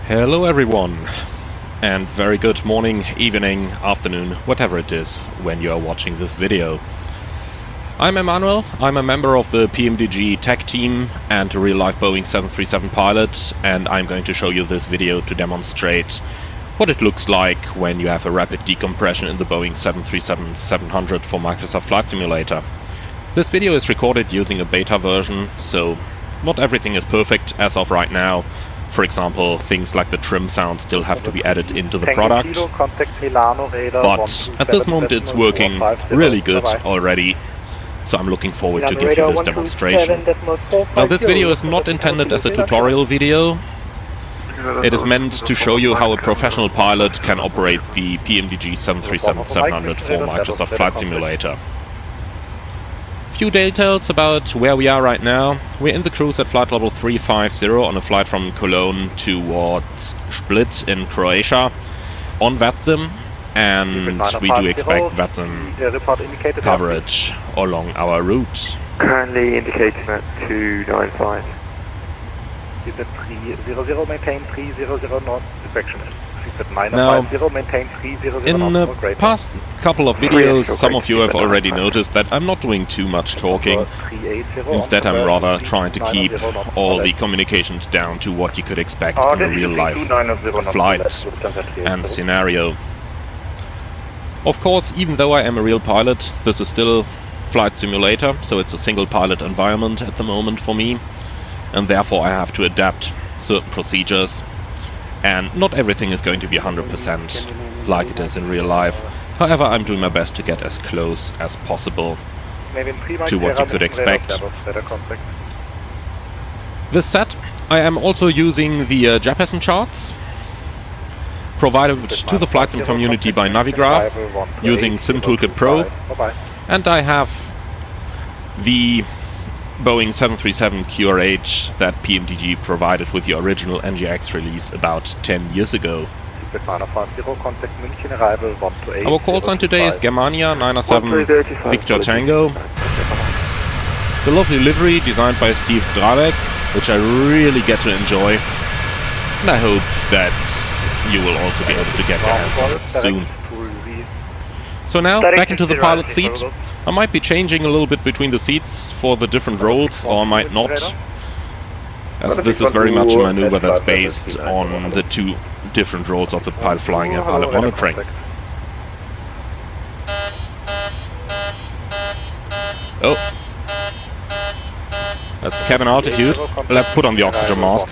Hello everyone, and very good morning, evening, afternoon, whatever it is when you are watching this video. I'm Emmanuel, I'm a member of the PMDG tech team and a real-life Boeing 737 pilot, and I'm going to show you this video to demonstrate what it looks like when you have a rapid decompression in the Boeing 737-700 for Microsoft Flight Simulator. This video is recorded using a beta version, so not everything is perfect as of right now. For example, things like the trim sound still have to be added into the product, but at this moment it's working really good already, so I'm looking forward to give you this demonstration. Now this video is not intended as a tutorial video. It is meant to show you how a professional pilot can operate the PMDG 737-700 for Microsoft Flight Simulator. Few details about where we are right now. We're in the cruise at flight level 350 on a flight from Cologne towards Split in Croatia on VATSIM, and we do expect VATSIM coverage along our route. Currently indicating at 295. maintain 300 north direction. Now, in the past couple of videos, some of you have already noticed that I'm not doing too much talking. Instead, I'm rather trying to keep all the communications down to what you could expect in a real-life flight and scenario. Of course, even though I am a real pilot, this is still Flight Simulator, so it's a single pilot environment at the moment for me, and therefore I have to adapt certain procedures. And not everything is going to be 100% like it is in real life. However, I'm doing my best to get as close as possible to what you could expect. This set, I am also using the JPSN charts provided to the flight sim community by Navigraph using SimToolkit Pro, and I have the Boeing 737 QRH that PMDG provided with the original NGX release about 10 years ago. Our call sign today is Germania 907 Victor Tango. It's a lovely livery designed by Steve Dravek, which I really get to enjoy, and I hope that you will also be able to get your hands on it soon. So now, back into the pilot seat. I might be changing a little bit between the seats for the different roles, or I might not, as this is very much a maneuver that's based on the two different roles of the pilot flying and pilot monitoring. Oh, that's cabin altitude. Let's put on the oxygen mask.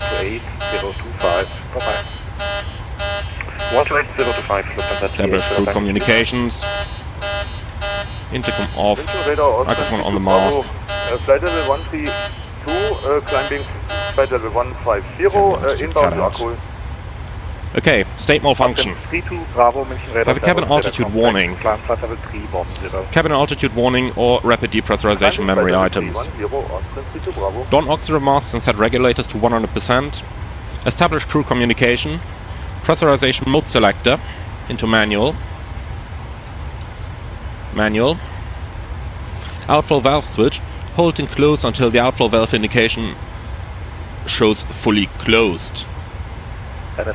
Establish crew communications. Intercom off, microphone on the mask. Flight level 132, climbing flight level 150, inbound to Akku. Okay, state malfunction. Have a cabin altitude warning. Cabin altitude warning or rapid depressurization memory items. Don oxygen masks and set regulators to 100%. Establish crew communication. Pressurization mode selector into manual. Outflow valve switch. Hold and close until the outflow valve indication shows fully closed. Alright,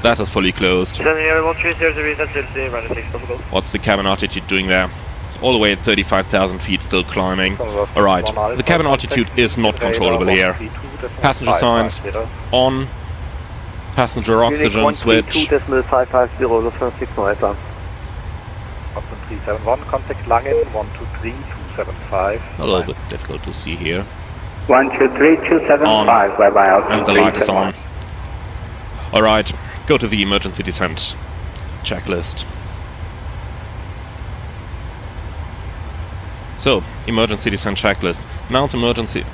that is fully closed. What's the cabin altitude doing there? It's all the way at 35,000 feet, still climbing. Alright, the cabin altitude is not controllable here. Passenger signs on. Passenger oxygen switch. 371, contact Langen, 123-275. A little bit difficult to see here. 123-275, bye-bye. And the light is on. Alright, go to the emergency descent checklist. So, emergency descent checklist. Announce emergency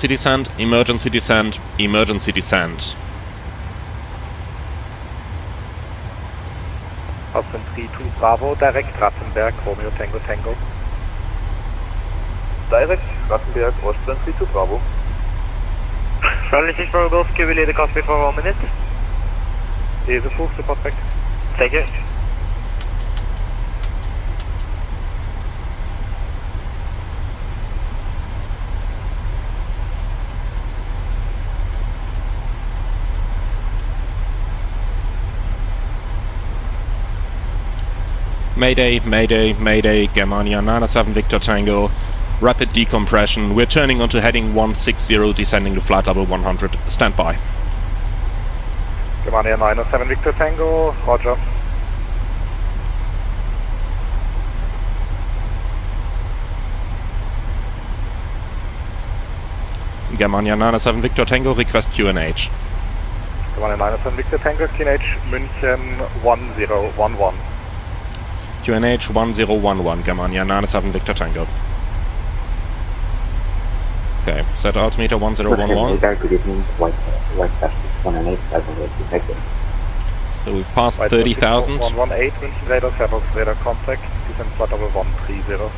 descent, emergency descent, emergency descent. Austin 32 Bravo, direct Rattenberg, Romeo Tango Tango. Direct Rattenberg, Austin 32 Bravo. Charlie 6 Bravo Golf, can we lead the cockpit for 1 minute? Here's a full support back. Thank you. Mayday, Mayday, Mayday, Germania 97 Victor Tango. Rapid decompression. We're turning onto heading 160, descending to flight level 100. Stand by. Germania 97 Victor Tango, roger. Germania 97 Victor Tango, request QNH. Germania 97 Victor Tango, QNH München 1011. QNH 1011, Germania 97 Victor Tango. Okay, set altimeter 1011. Good evening, white Dash 198, 500 detected. So we've passed 30,000. 118, München radar, Servos radar contact, descent flight level 130.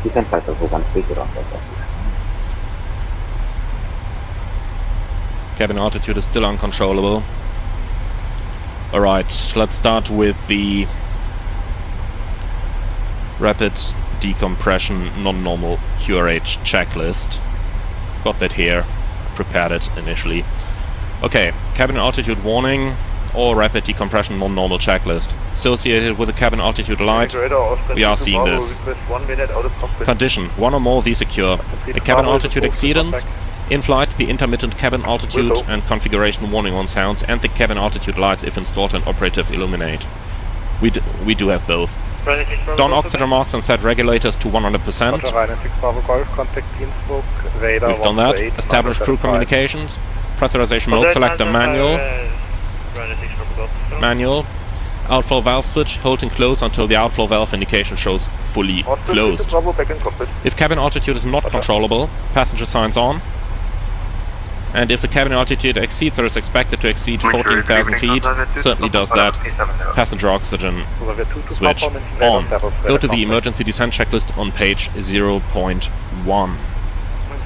Descent flight level 130. Cabin altitude is still uncontrollable. Alright, let's start with the rapid decompression non-normal QRH checklist. Got that here, prepared it initially. Okay, cabin altitude warning or rapid decompression non-normal checklist. Associated with the cabin altitude light, we are seeing this. Condition, one or more of these occur. A cabin altitude exceedance, in flight, the intermittent cabin altitude and configuration warning on sounds, and the cabin altitude lights if installed and operative illuminate. We do have both. Down oxygen masks and set regulators to 100%. We've done that. Establish crew communications. Pressurization mode selector manual. Manual. Outflow valve switch, holding close until the outflow valve indication shows fully closed. If cabin altitude is not controllable, passenger signs on. And if the cabin altitude exceeds or is expected to exceed 14,000 feet, certainly does that, passenger oxygen switch on. Go to the emergency descent checklist on page 0.1.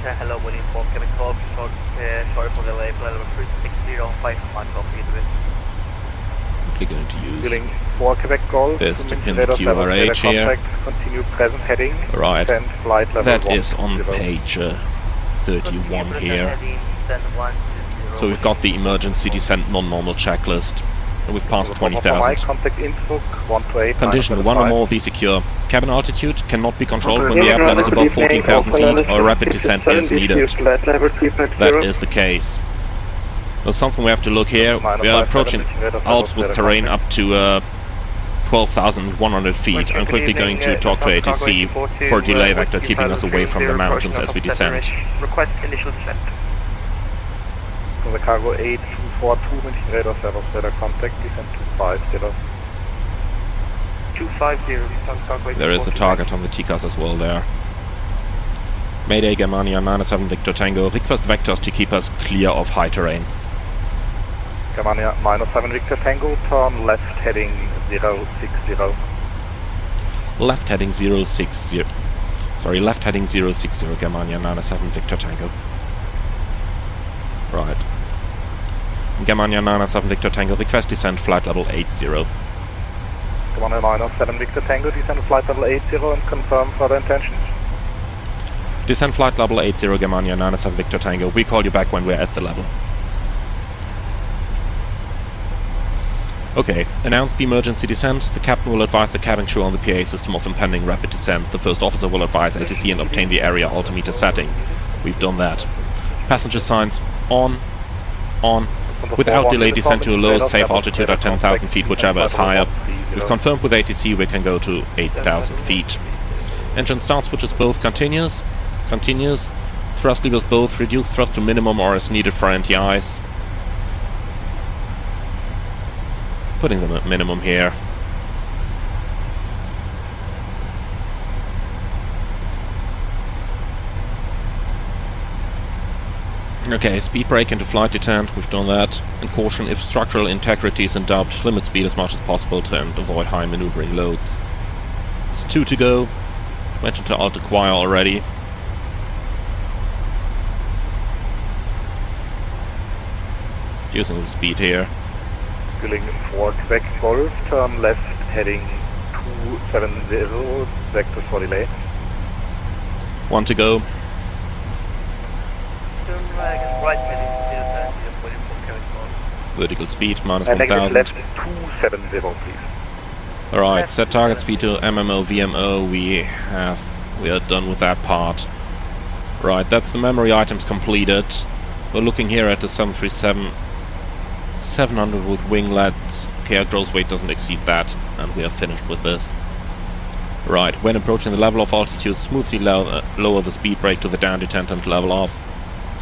Hello, William 4, cabin call, sorry for the delay, flight level 3605, Simply going to use 4 Quebec Golf, this to pin the QRH here. Continue present heading. Right, flight level that is on page 31 here. So we've got the emergency descent non-normal checklist, and we've passed 20,000. Condition, one or more of these secure. Cabin altitude cannot be controlled when the airplane is above 14,000 feet or rapid descent is needed. That is the case. There's something we have to look here. We are approaching Alps with terrain up to 12,100 feet. I'm quickly going to talk to ATC for a delay vector keeping us away from the mountains as we descend. Request initial descent. The cargo 8242, München radar, Servos radar contact, descent 250. 250, there is a target on the TCAS as well there. Mayday, Germania 97 Victor Tango, request vectors to keep us clear of high terrain. Germania 97 Victor Tango, turn left heading 060. Left heading 060. Sorry, left heading 060, Germania 97 Victor Tango. Right. Germania 97 Victor Tango, request descent flight level 80. Germania 97 Victor Tango, descend flight level 80 and confirm further intentions. Descent flight level 80, Germania 97 Victor Tango. We call you back when we're at the level. Okay, announce the emergency descent. The captain will advise the cabin crew on the PA system of impending rapid descent. The first officer will advise ATC and obtain the area altimeter setting. We've done that. Passenger signs on. Without delay, descend to the lowest safe altitude at 10,000 feet, whichever is higher. We've confirmed with ATC we can go to 8,000 feet. Engine start switches both continuous. Thrust levers both reduce thrust to minimum or as needed for NTIs. Putting them at minimum here. Okay, speed brake into flight detent, we've done that. And caution, if structural integrity is in doubt, limit speed as much as possible to avoid high maneuvering loads. It's 2 to go. Went into Alt Acquire already. Using the speed here. Filling 4 Quebec Golf, turn left heading 270, vectors for delay. 1 to go. Right heading 070, Vertical speed minus and 1000. left 270, please. Alright, set target speed to MMO, VMO, we are done with that part. Right, that's the memory items completed. We're looking here at the 737-700 with winglets. Okay, our gross weight doesn't exceed that, and we are finished with this. Right, when approaching the level of altitude, smoothly lower the speed brake to the down detent and level off.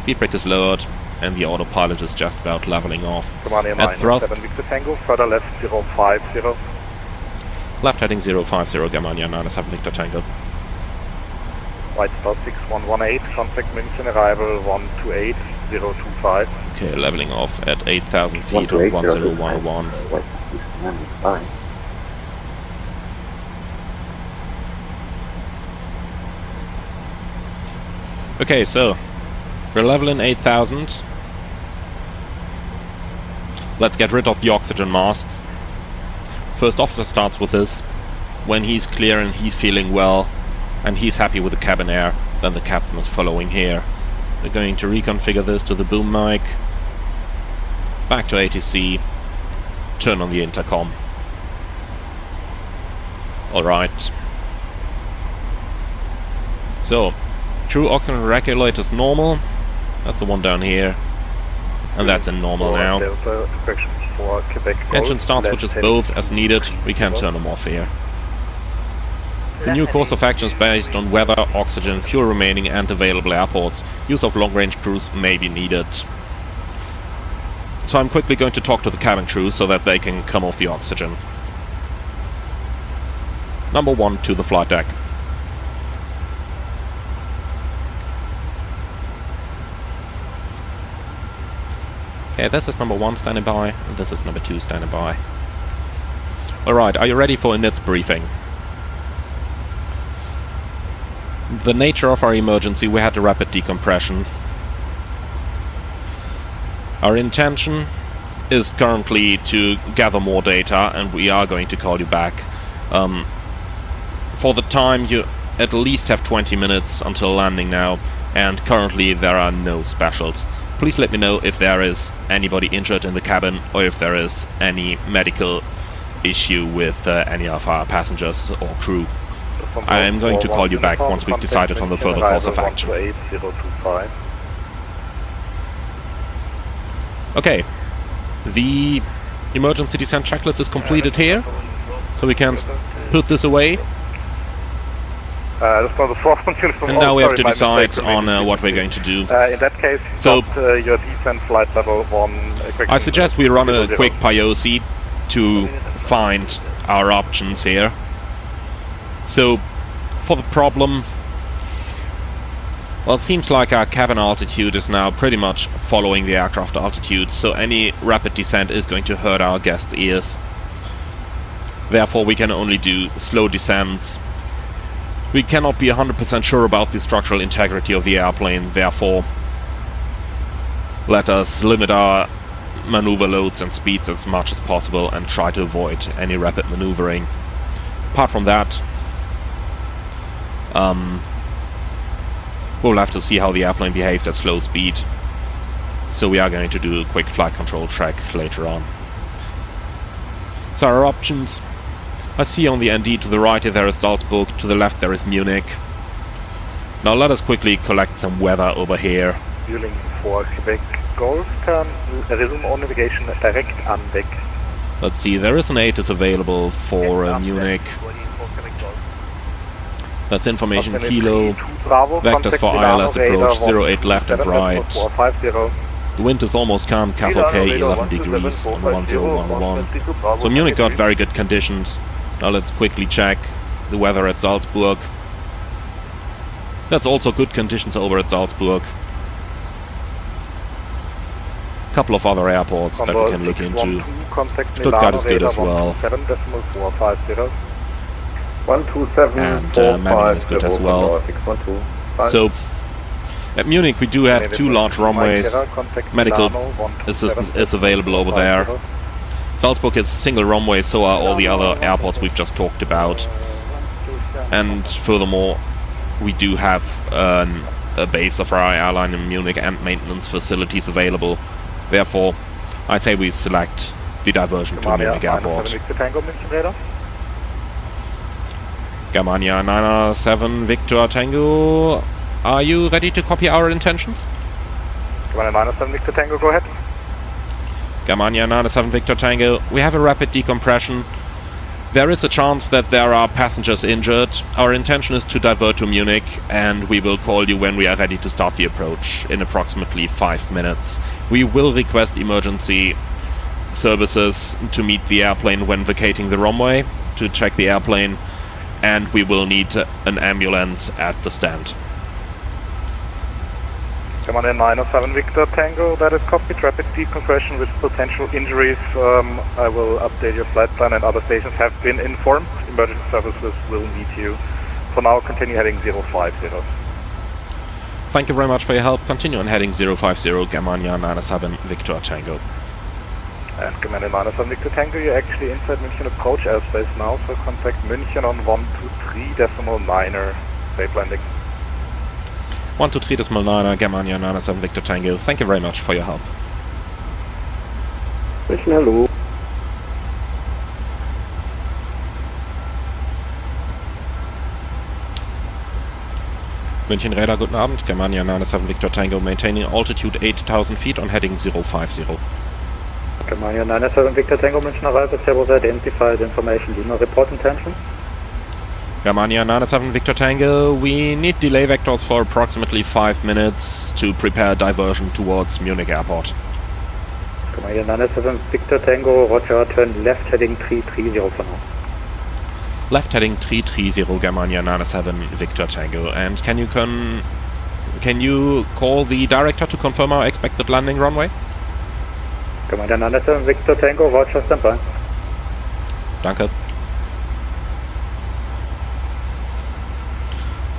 Speed brake is lowered, and the autopilot is just about leveling off. At thrust, 7 Victor Tango, further left 050. left heading 050, Germania 97 Victor Tango. Right start 6118, contact München, arrival 128025. Okay, leveling off at 8,000 feet on 1011. Fine. Okay, so we're leveling 8,000. Let's get rid of the oxygen masks. First officer starts with this. When he's clear and he's feeling well and he's happy with the cabin air, then the captain is following here. We're going to reconfigure this to the boom mic. Back to ATC. Turn on the intercom. Alright. So, true oxygen regulator is normal. That's the one down here. And that's in normal now. Engine start switches both as needed. We can turn them off here. The new course of action is based on weather, oxygen, fuel remaining and available airports. Use of long-range cruise may be needed. So I'm quickly going to talk to the cabin crew so that they can come off the oxygen. Number 1 to the flight deck. Okay, this is number 1 standing by, and this is number 2 standing by. Alright, are you ready for a NITS briefing? The nature of our emergency, we had a rapid decompression. Our intention is currently to gather more data, and we are going to call you back. For the time, you at least have 20 minutes until landing now, and currently there are no specials. Please let me know if there is anybody injured in the cabin or if there is any medical issue with any of our passengers or crew. I am going to call you back once we've decided on the further course of action. Okay, the emergency descent checklist is completed here, so we can put this away. And now we have to decide on what we're going to do. In that case, so your descent flight level 1. I suggest we run a quick PIOC to find our options here. So for the problem, well, it seems like our cabin altitude is now pretty much following the aircraft altitude, so any rapid descent is going to hurt our guests' ears. Therefore, we can only do slow descents. We cannot be 100% sure about the structural integrity of the airplane, therefore let us limit our maneuver loads and speeds as much as possible and try to avoid any rapid maneuvering. Apart from that, we'll have to see how the airplane behaves at slow speed, so we are going to do a quick flight control check later on. So our options: I see on the ND to the right there is Salzburg, to the left there is Munich. Now let us quickly collect some weather over here. Fueling for Quebec Golf, turn resume on navigation direct on deck. Let's see, there is an ATIS available for Munich. That's information Kilo. Vectors for ILS approach 08 left and right. The wind is almost calm, CAF OK, 11 degrees on 1011. So Munich got very good conditions. Now let's quickly check the weather at Salzburg. That's also good conditions over at Salzburg. A couple of other airports that we can look into. Stuttgart is good as well. And Memmingen is good as well. So at Munich we do have 2 large runways. Medical assistance is available over there. Salzburg is single runway, so are all the other airports we've just talked about. And furthermore, we do have a base of our airline in Munich and maintenance facilities available. Therefore, I'd say we select the diversion to Munich Airport. Germania 907 Victor Tango, are you ready to copy our intentions? Germania 907 Victor Tango, go ahead. Germania 907 Victor Tango, we have a rapid decompression. There is a chance that there are passengers injured. Our intention is to divert to Munich, and we will call you when we are ready to start the approach in approximately 5 minutes. We will request emergency services to meet the airplane when vacating the runway, to check the airplane, and we will need an ambulance at the stand. Germania 907 Victor Tango, that is copied. Rapid decompression with potential injuries. I will update your flight plan, and other stations have been informed. Emergency services will meet you. For now, continue heading 050. Thank you very much for your help. Continue on heading 050 Germania 907 Victor Tango. And Germania 907 Victor Tango, you're actually inside München approach airspace now, so contact München on 123.9er, safe landing. 123.9er Germania 907 Victor Tango. Thank you very much for your help. München, hallo. München Radar, guten Abend. Germania 907 Victor Tango, maintaining altitude 8,000 feet on heading 050. Germania 907 Victor Tango, München arrival, Servus identified information, Lima report intention. Germania 907 Victor Tango, we need delay vectors for approximately 5 minutes to prepare diversion towards Munich Airport. Germania 907 Victor Tango, roger, turn left heading 330 for now. Left heading 330 Germania 907 Victor Tango, and can you call the director to confirm our expected landing runway? Germania 907 Victor Tango, roger, stand by. Danke.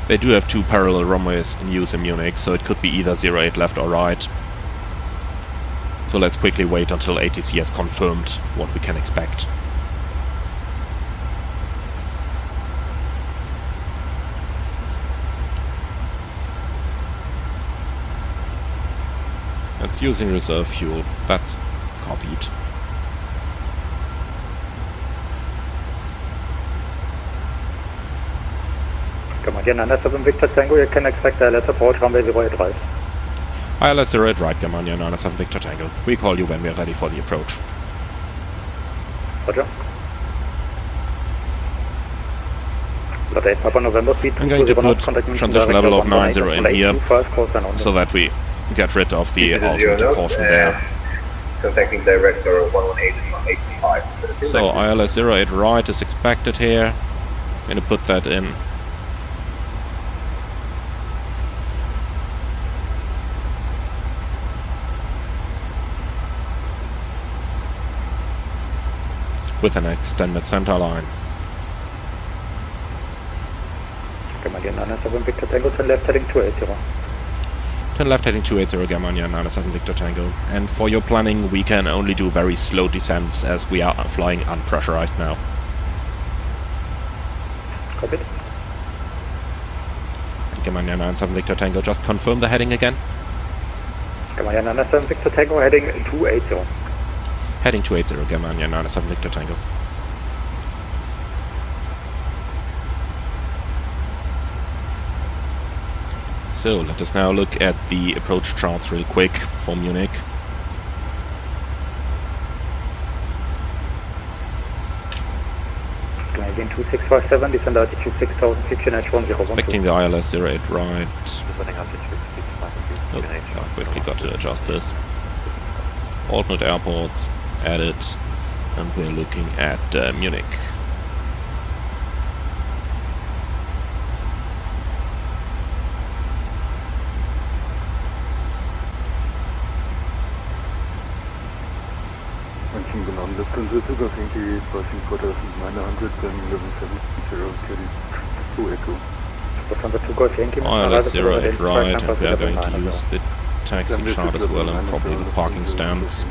They do have 2 parallel runways in use in Munich, so it could be either 08 left or right. So let's quickly wait until ATC has confirmed what we can expect. It's using reserve fuel. That's copied. Germania 907 Victor Tango, you can expect a letter approach runway 08 right. ILS 08 right, Germania 907 Victor Tango. We call you when we are ready for the approach. Roger. Late Papa November speed. I'm going to put transition level of 90 in here, so that we get rid of the altitude caution there. Contacting director 118.85. So ILS 08 right is expected here. I'm going to put that in. With an extended center line. Germania 907 Victor Tango, turn left heading 280. Turn left heading 280 Germania 907 Victor Tango. And for your planning, we can only do very slow descents as we are flying unpressurized now. Copy. Germania 907 Victor Tango, just confirm the heading again. Germania 907 Victor Tango, heading 280. Heading 280 Germania 907 Victor Tango. So let us now look at the approach charts real quick for Munich. Canadian 2657, descend altitude 6000 feet, H1012. Expecting the ILS 08 right. Oh, I've quickly got to adjust this. Alternate airports added, and we're looking at Munich. München gelandet, consider the passing 4900 and 1170 to Echo. ILS 08 right, and we are going to use the taxi chart as well, and probably the parking stands.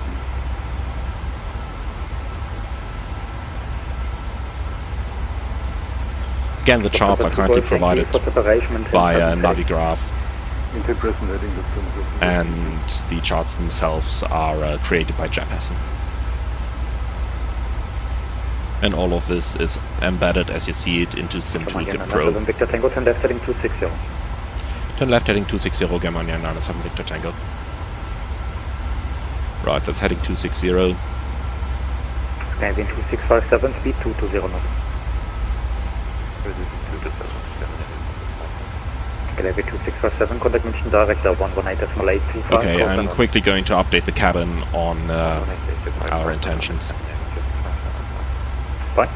Again, the charts are currently provided by Navigraph, and the charts themselves are created by Jefferson. And all of this is embedded as you see it into Sim Toolkit Pro. 97 Victor Tango, turn left heading 260. Turn left heading 260, Germania 97 Victor Tango. Right, that's heading 260. Scandinavian 2657, speed 220 knots. Scandinavian 2657, contact München direct 118.825. Okay, I'm quickly going to update the cabin on our intentions. Fine.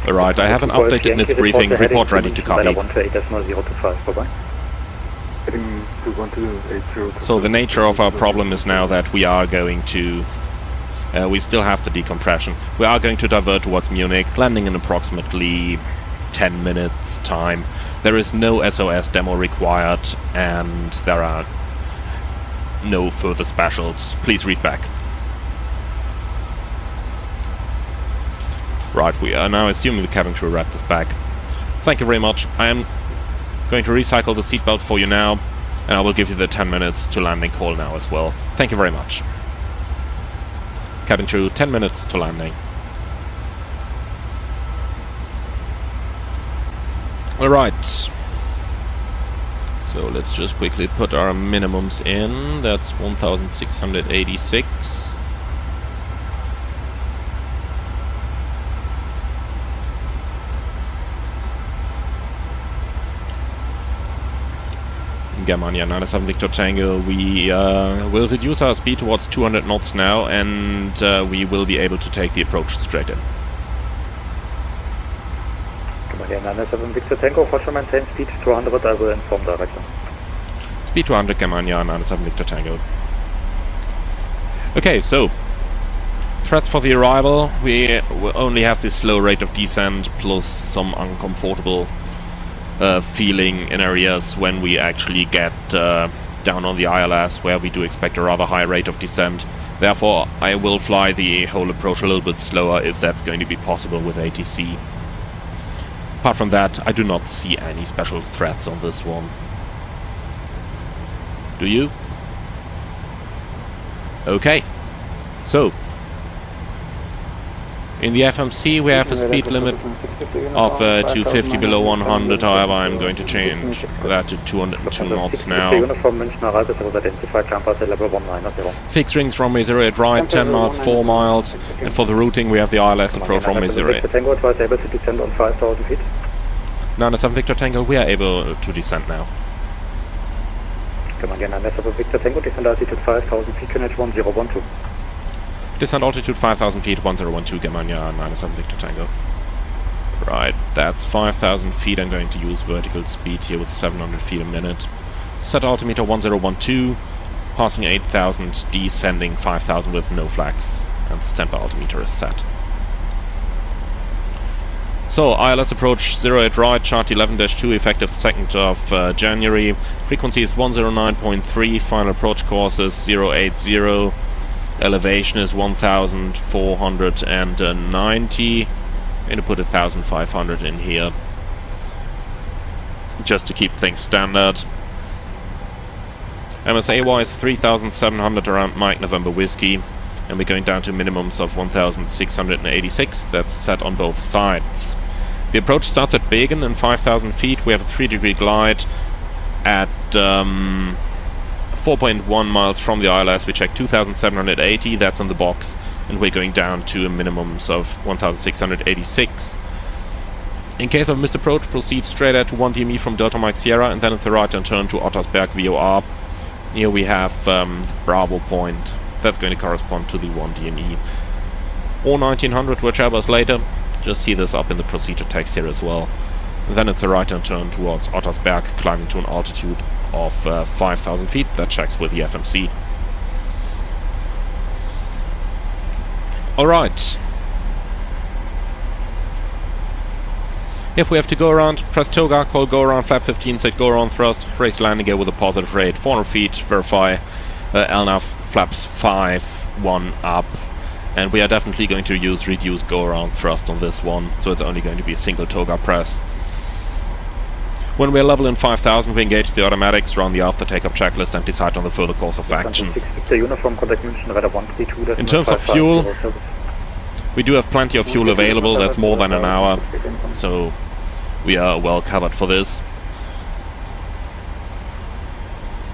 Alright, I have an updated NITS briefing, report ready to copy. 128.025, bye-bye. Heading to 1280. So the nature of our problem is now that we are going to... we still have the decompression. We are going to divert towards Munich, landing in approximately 10 minutes time. There is no SOS demo required, and there are no further specials. Please read back. Right, we are now assuming the cabin crew read this back. Thank you very much. I am going to recycle the seatbelt for you now, and I will give you the 10 minutes to landing call now as well. Thank you very much. Cabin crew, 10 minutes to landing. Alright. So let's just quickly put our minimums in. That's 1686. Germania 97 Victor Tango, we will reduce our speed towards 200 knots now, and we will be able to take the approach straight in. Germania 97 Victor Tango, Roger, maintain speed 200, I will inform director. Speed 200, Germania 97 Victor Tango. Okay, so threats for the arrival, we will only have this slow rate of descent plus some uncomfortable feeling in areas when we actually get down on the ILS, where we do expect a rather high rate of descent. Therefore, I will fly the whole approach a little bit slower if that's going to be possible with ATC. Apart from that, I do not see any special threats on this one. Do you? Okay. So, in the FMC we have a speed limit of 250 below 100, however I'm going to change that to 202 knots now. Fixed rings runway 08 right, 10 miles, 4 miles, and for the routing we have the ILS approach runway 08. 97 Victor Tango, we are able to descend now. Come again, 97 Victor Tango, descend altitude 5,000 feet, QNH 1012. Descent altitude 5,000 feet, 1012, Germania 97 Victor Tango. Right, that's 5,000 feet. I'm going to use vertical speed here with 700 feet a minute. Set altimeter 1012, passing 8,000, descending 5,000 with no flags, and the standby altimeter is set. So, ILS approach 08 right, chart 11-2, effective 2nd of January. Frequency is 109.3, final approach course is 080. Elevation is 1,490. I'm going to put 1,500 in here, just to keep things standard. MSA wise 3,700 around Mike November Whiskey, and we're going down to minimums of 1,686. That's set on both sides. The approach starts at Begen in 5,000 feet. We have a 3-degree glide at 4.1 miles from the ILS. We check 2,780, that's on the box, and we're going down to a minimums of 1,686. In case of missed approach, proceed straight at 1 DME from Delta Mike Sierra, and then at the right turn to Ottersberg VOR. Here we have Bravo Point. That's going to correspond to the 1 DME. Or 1900, whichever is later. Just see this up in the procedure text here as well. And then it's a right turn towards Ottersberg, climbing to an altitude of 5,000 feet. That checks with the FMC. Alright. If we have to go around, press toga, call go around, flap 15, set go around thrust, raise landing gear with a positive rate, 400 feet, verify LNAV flaps 5, 1 up. And we are definitely going to use reduced go around thrust on this one, so it's only going to be a single toga press. When we're level in 5000, we engage the automatics, run the after takeoff checklist, and decide on the further course of action. In terms of fuel, we do have plenty of fuel available. That's more than an hour, so we are well covered for this.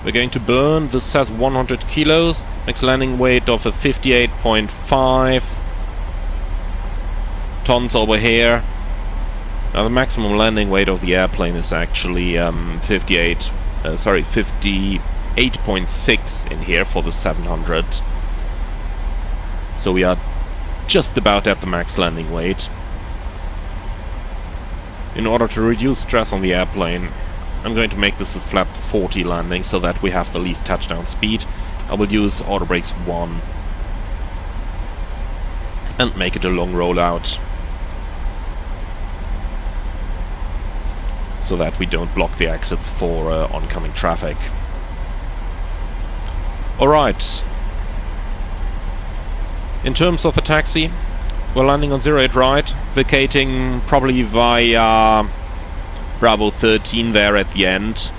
We're going to burn. This says 100 kilos, max landing weight of a 58.5 tons over here. Now the maximum landing weight of the airplane is actually 58.6 in here for the 700. So we are just about at the max landing weight. In order to reduce stress on the airplane, I'm going to make this a flap 40 landing so that we have the least touchdown speed. I will use auto brakes 1 and make it a long rollout, so that we don't block the exits for oncoming traffic. Alright. In terms of the taxi, we're landing on 08 right, vacating probably via Bravo 13 there at the end.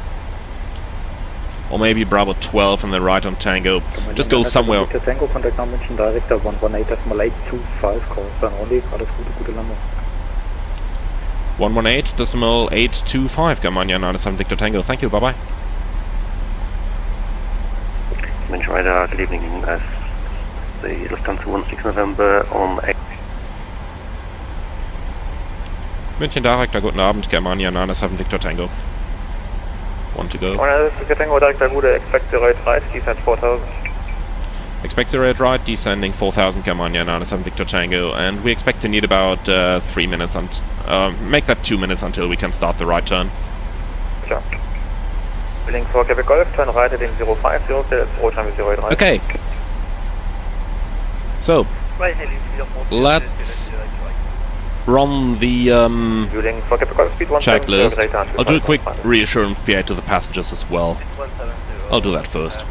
Or maybe Bravo 12 and then right on Tango. Just go somewhere. Tango, contact now München Director 118.825, call San Oli, alles gute Landung. 118.825, Germania 97 Victor Tango. Thank you, bye bye. München Radar, good evening. As the Lufthansa 16 November on München Director, guten Abend, Germania 97 Victor Tango. 1 to go. Victor Tango, Director, gute, expect 08 right, descent 4000. Expect 08 right, descending 4000, Germania 97 Victor Tango, and we expect to need about 3 minutes, and make that 2 minutes until we can start the right turn. Sure. Billing for Quebec Golf, turn right at 050, road time is 08 right. Okay. So, let's run the checklist. I'll do a quick reassurance PA to the passengers as well. I'll do that first.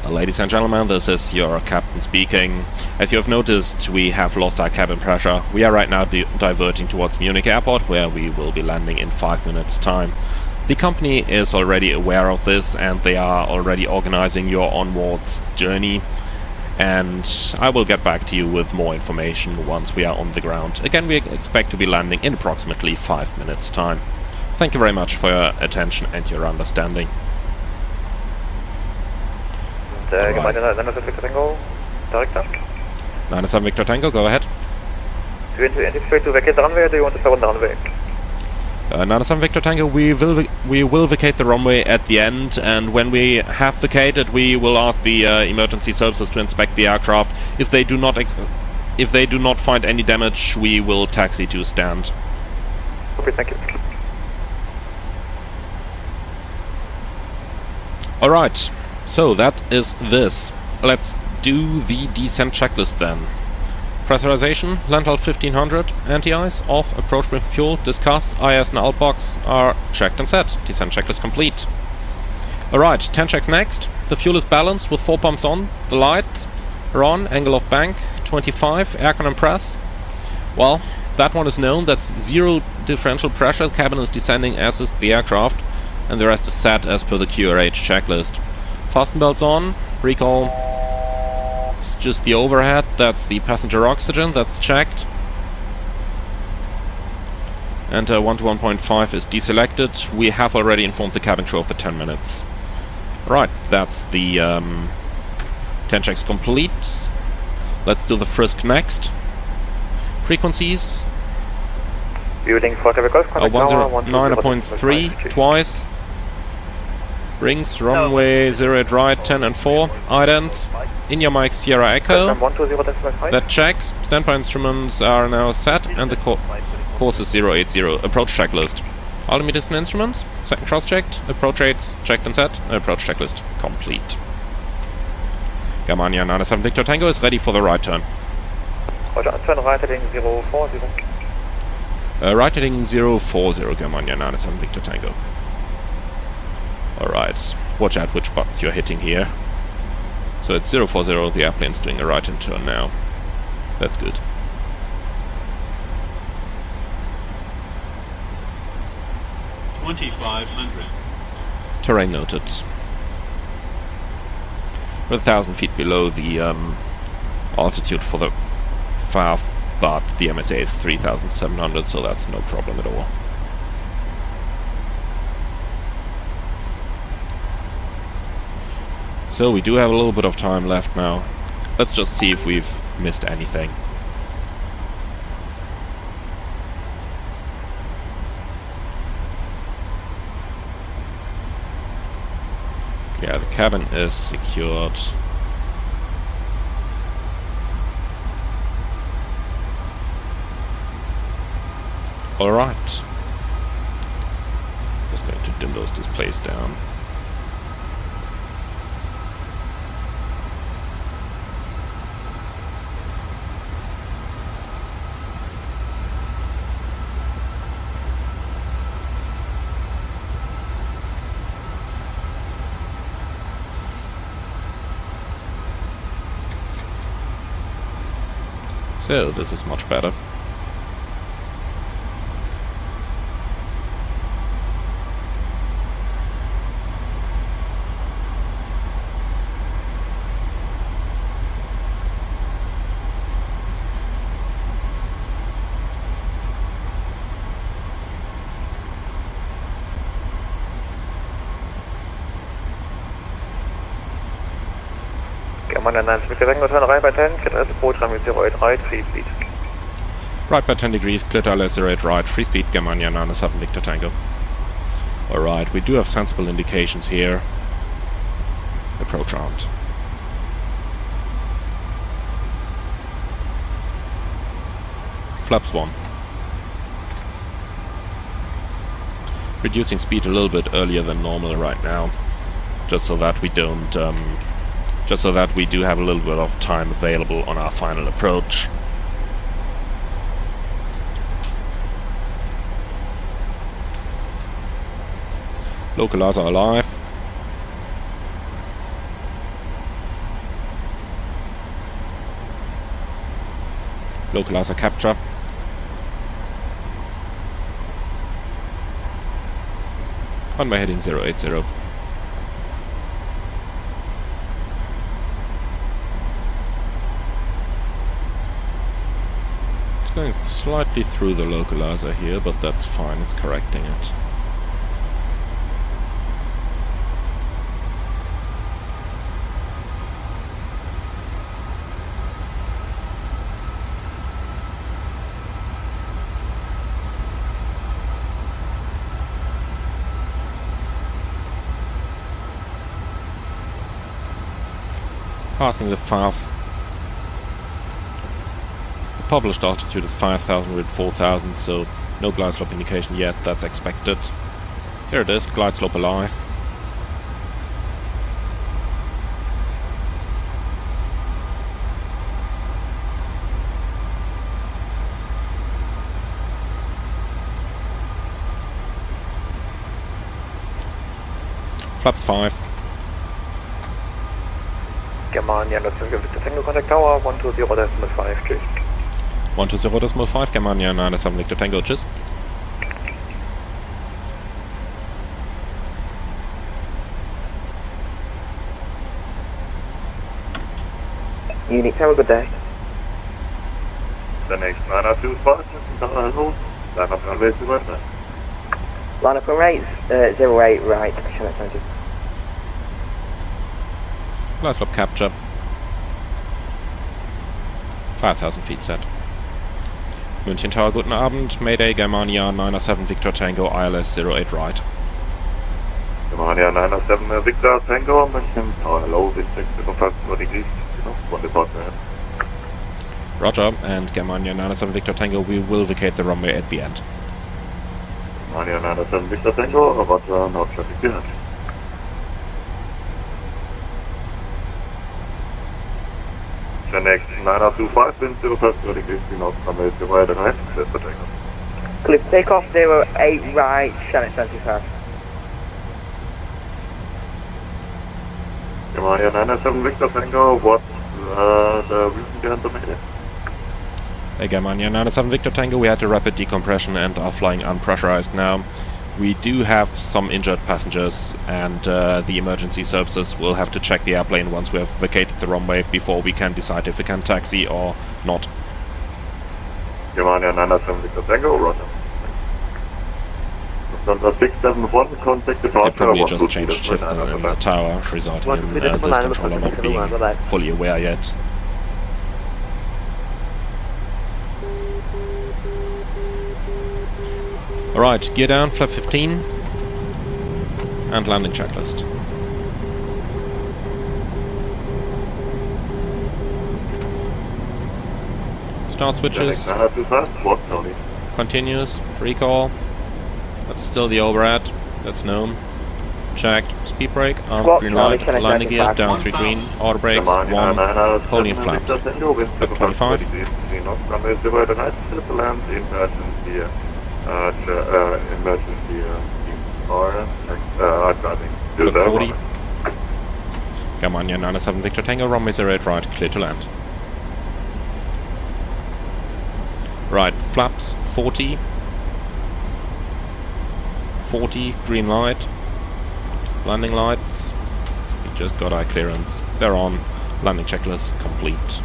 Ladies and gentlemen, this is your captain speaking. As you have noticed, we have lost our cabin pressure. We are right now diverting towards Munich Airport, where we will be landing in 5 minutes' time. The company is already aware of this, and they are already organizing your onwards journey. And I will get back to you with more information once we are on the ground. Again, we expect to be landing in approximately 5 minutes' time. Thank you very much for your attention and your understanding. Right. 97 Victor Tango, Director. 97 Victor Tango, go ahead. Do you anticipate to vacate the runway, or do you want to stay on the runway? 97 Victor Tango, we will vacate the runway at the end, and when we have vacated, we will ask the emergency services to inspect the aircraft. If they do not find any damage, we will taxi to stand. Okay, thank you. All right. So that is this. Let's do the descent checklist then. Pressurization, land height 1500, anti-ice, off, approach with fuel, discussed, IS and outbox are checked and set. Descent checklist complete. Alright, 10 checks next. The fuel is balanced with 4 pumps on, the lights are on, angle of bank, 25, aircon and press. Well, that one is known, that's 0 differential pressure, cabin is descending as is the aircraft, and the rest is set as per the QRH checklist. Fasten belts on, recall, it's just the overhead, that's the passenger oxygen, that's checked. And 1 to 1.5 is deselected. We have already informed the cabin crew of the 10 minutes. Right, that's the 10 checks complete. Let's do the frisk next. Frequencies. Building for Quebec Golf, 109.3 twice. Rings, runway 08 right, 10 and 4, idents, in your mic Sierra Echo, that checks, standby instruments are now set, and the course is 080, approach checklist. Altimeters and instruments, second cross checked, approach rates checked and set, approach checklist complete. Germania 97 Victor Tango is ready for the right turn. Roger, turn right heading 040. Right heading 040, Germania 97 Victor Tango. Alright, watch out which buttons you're hitting here. So it's 040, the airplane's doing a right-hand turn now. That's good. 2500. Terrain noted. We're 1,000 feet below the altitude for the FAF, but the MSA is 3,700, so that's no problem at all. So we do have a little bit of time left now. Let's just see if we've missed anything. Yeah, the cabin is secured. Alright. Just going to dim those displays down. So, this is much better. Germania 9 Victor Tango, turn right by 10, clear as approach runway 08 right, free speed. Right by 10 degrees, clear to LS 08 right, free speed, Germania 97 Victor Tango. Alright, we do have sensible indications here. Approach armed. Flaps 1. Reducing speed a little bit earlier than normal right now, just so that we don't, just so that we do have a little bit of time available on our final approach. Localizer alive. Localizer capture. On my heading 080. It's going slightly through the localizer here, but that's fine, it's correcting it. Passing the FAF. The published altitude is 5,000 with 4,000, so no glide slope indication yet, that's expected. There it is, glide slope alive. Flaps 5. Germania 9 Victor Tango, contact tower 120.5, cheers. 120.5, Germania 97 Victor Tango, cheers. Unix, have a good day. The next 925, hello. Line up runway 09. Line up on rates 08 right, Channel 20. Glide slope capture. 5,000 feet set. München Tower, guten Abend. Mayday, Germania 97 Victor Tango, ILS 08 right. Germania 97 Victor Tango, München Tower, hello. Wind check 054 degrees, one departure ahead. Roger, and Germania 97 Victor Tango, we will vacate the runway at the end. Germania 97 Victor Tango, Roger, no traffic behind. The next 925, wind 054 degrees, runway 08 right, clear for takeoff. Cliff takeoff 08 right, Channel 25. Germania 97 Victor Tango, what's the reason behind the mayday? Hey Germania 97 Victor Tango, we had a rapid decompression and are flying unpressurized now. We do have some injured passengers, and the emergency services will have to check the airplane once we have vacated the runway before we can decide if we can taxi or not. Germania 907 Victor Tango, roger. Lufthansa 671, contact They departure. probably just changed shift in the tower, resulting in this controller not being fully aware yet. Alright, gear down, flap 15, and landing checklist. Start switches, continuous, recall, that's still the overhead, that's known. Checked, speed brake, armed green light, landing gear, down 3 green, auto brakes, 1, holding flaps, flap 25. Flap 40. Germania 907 Victor Tango, runway 08 right, clear to land. Right, flaps 40. 40, green light. Landing lights. We just got our clearance. They're on. Landing checklist complete.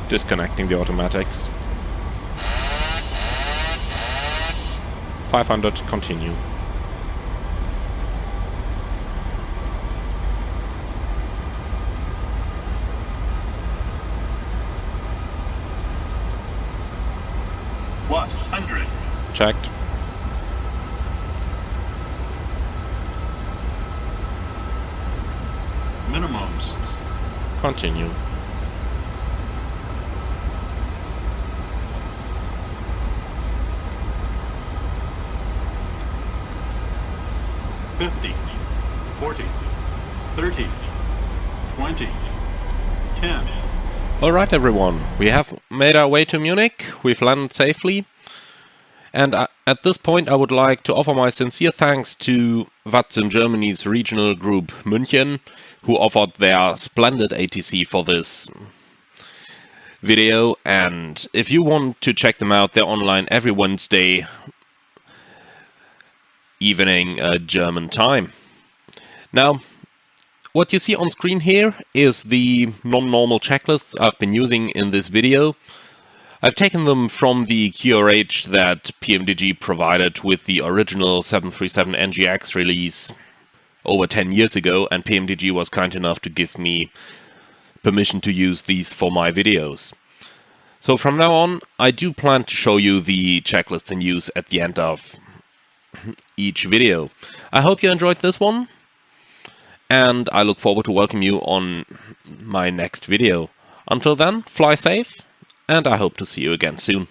Disconnecting the automatics. 500, continue. Plus 100. Checked. Minimums. Continue. $50, $40, $30, $20, $10. Alright everyone, we have made our way to Munich, we've landed safely, and at this point I would like to offer my sincere thanks to VATSIM Germany's regional group München, who offered their splendid ATC for this video, and if you want to check them out, they're online every Wednesday evening German time. Now, what you see on screen here is the non-normal checklists I've been using in this video. I've taken them from the QRH that PMDG provided with the original 737 NGX release over 10 years ago, and PMDG was kind enough to give me permission to use these for my videos. So from now on, I do plan to show you the checklists in use at the end of each video. I hope you enjoyed this one, and I look forward to welcome you on my next video. Until then, fly safe, and I hope to see you again soon.